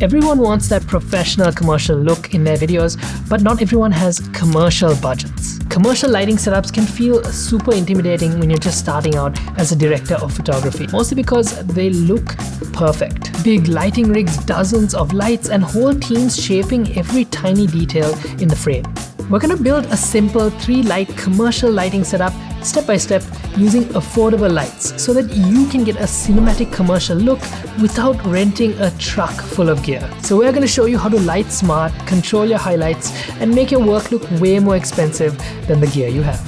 Everyone wants that professional commercial look in their videos, but not everyone has commercial budgets. Commercial lighting setups can feel super intimidating when you're just starting out as a director of photography, mostly because they look perfect. Big lighting rigs, dozens of lights, and whole teams shaping every tiny detail in the frame. We're gonna build a simple 3-light commercial lighting setup step by step using affordable lights so that you can get a cinematic commercial look without renting a truck full of gear. So we're going to show you how to light smart, control your highlights, and make your work look way more expensive than the gear you have.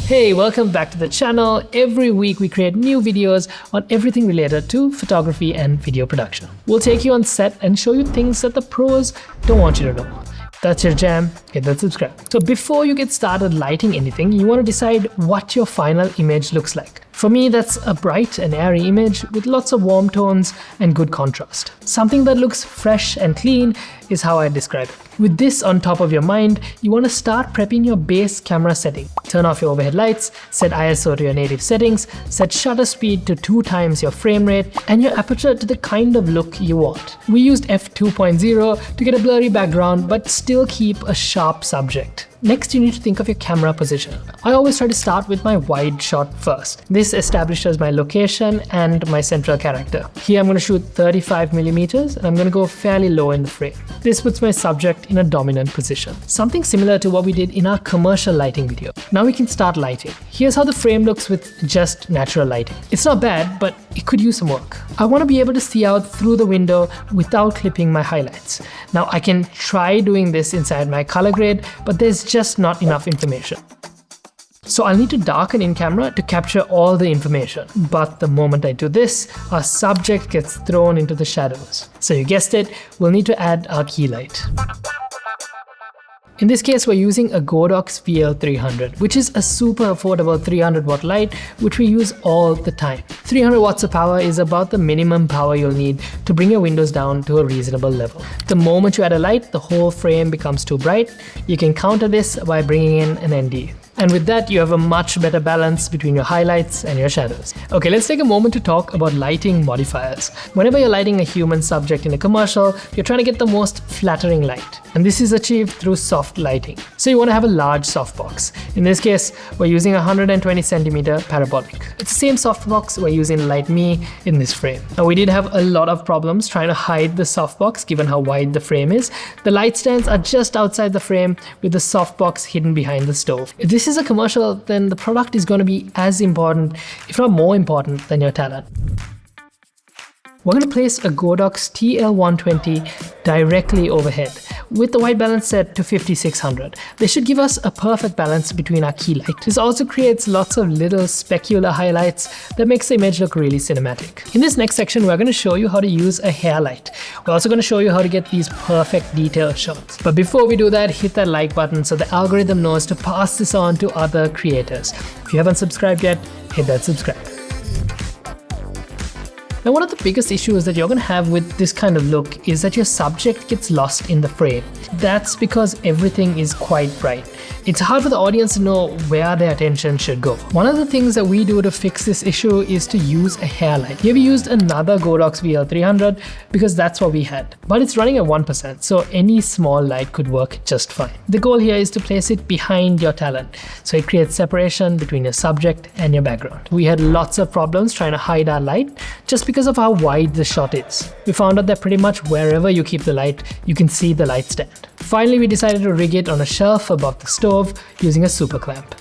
Hey, welcome back to the channel. Every week we create new videos on everything related to photography and video production. We'll take you on set and show you things that the pros don't want you to know. If that's your jam, hit that subscribe. So before you get started lighting anything, you want to decide what your final image looks like. For me, that's a bright and airy image with lots of warm tones and good contrast. Something that looks fresh and clean is how I describe it. With this on top of your mind, you want to start prepping your base camera setting. Turn off your overhead lights, set ISO to your native settings, set shutter speed to 2 times your frame rate, and your aperture to the kind of look you want. We used f2.0 to get a blurry background but still keep a sharp subject. Next, you need to think of your camera position. I always try to start with my wide shot first. This establishes my location and my central character. Here I'm going to shoot 35mm and I'm going to go fairly low in the frame. This puts my subject in a dominant position. Something similar to what we did in our commercial lighting video. Now we can start lighting. Here's how the frame looks with just natural lighting. It's not bad, but it could use some work. I want to be able to see out through the window without clipping my highlights. Now I can try doing this inside my color grade, but there's just not enough information. So I'll need to darken in camera to capture all the information. But the moment I do this, our subject gets thrown into the shadows. So you guessed it, we'll need to add our key light. In this case, we're using a Godox VL300, which is a super affordable 300-watt light, which we use all the time. 300 watts of power is about the minimum power you'll need to bring your windows down to a reasonable level. The moment you add a light, the whole frame becomes too bright. You can counter this by bringing in an ND. And with that, you have a much better balance between your highlights and your shadows. Okay, let's take a moment to talk about lighting modifiers. Whenever you're lighting a human subject in a commercial, you're trying to get the most flattering light. And this is achieved through soft lighting. So you want to have a large softbox. In this case, we're using a 120cm parabolic. It's the same softbox we're using Light Me in this frame. Now we did have a lot of problems trying to hide the softbox given how wide the frame is. The light stands are just outside the frame with the softbox hidden behind the stove. If this is a commercial, then the product is going to be as important, if not more important, than your talent. We're going to place a Godox TL120 directly overhead with the white balance set to 5600. This should give us a perfect balance between our key light. This also creates lots of little specular highlights that makes the image look really cinematic. In this next section, we're going to show you how to use a hair light. We're also going to show you how to get these perfect detail shots. But before we do that, hit that like button so the algorithm knows to pass this on to other creators. If you haven't subscribed yet, hit that subscribe. Now, one of the biggest issues that you're going to have with this kind of look is that your subject gets lost in the frame. That's because everything is quite bright. It's hard for the audience to know where their attention should go. One of the things that we do to fix this issue is to use a hair light. Here we used another Godox VL300 because that's what we had. But it's running at 1%, so any small light could work just fine. The goal here is to place it behind your talent, so it creates separation between your subject and your background. We had lots of problems trying to hide our light just because of how wide the shot is. We found out that pretty much wherever you keep the light, you can see the light stand. Finally, we decided to rig it on a shelf above the stove using a super clamp.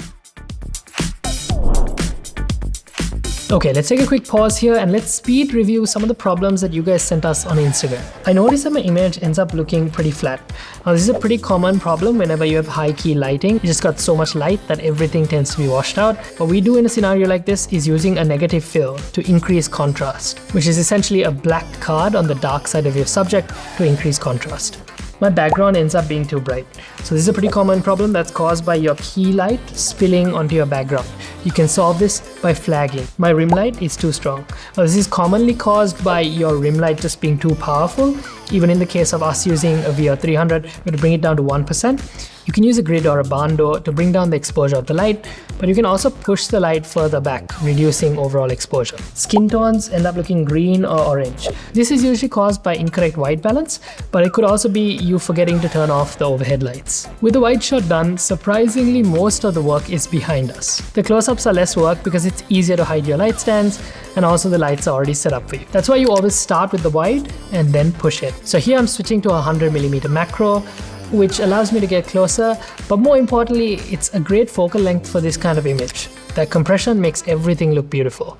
Okay, let's take a quick pause here and let's speed review some of the problems that you guys sent us on Instagram. I noticed that my image ends up looking pretty flat. Now, this is a pretty common problem whenever you have high key lighting. You just got so much light that everything tends to be washed out. What we do in a scenario like this is using a negative fill to increase contrast, which is essentially a black card on the dark side of your subject to increase contrast. My background ends up being too bright. So this is a pretty common problem that's caused by your key light spilling onto your background. You can solve this by flagging. My rim light is too strong. Now, this is commonly caused by your rim light just being too powerful Even in the case of us using a VL300, we're going to bring it down to 1%. You can use a grid or a barn door to bring down the exposure of the light, but you can also push the light further back, reducing overall exposure. Skin tones end up looking green or orange. This is usually caused by incorrect white balance, but it could also be you forgetting to turn off the overhead lights. With the wide shot done, surprisingly most of the work is behind us. The close-ups are less work because it's easier to hide your light stands, and also the lights are already set up for you. That's why you always start with the wide and then push it. So here I'm switching to a 100mm macro, which allows me to get closer, but more importantly, it's a great focal length for this kind of image. That compression makes everything look beautiful.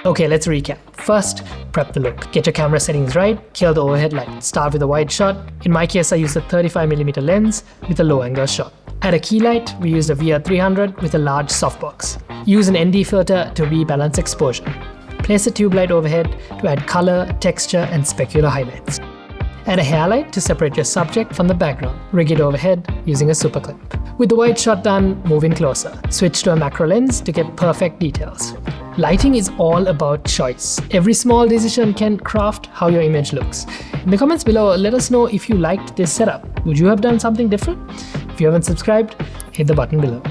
Okay, let's recap. First, prep the look. Get your camera settings right, kill the overhead light. Start with a wide shot. In my case, I used a 35mm lens with a low angle shot. Add a key light, we used a VR300 with a large softbox. Use an ND filter to rebalance exposure. Place a tube light overhead to add color, texture, and specular highlights. Add a hair light to separate your subject from the background. Rig it overhead using a super clip. With the wide shot done, move in closer. Switch to a macro lens to get perfect details. Lighting is all about choice. Every small decision can craft how your image looks. In the comments below, let us know if you liked this setup. Would you have done something different? If you haven't subscribed, hit the button below.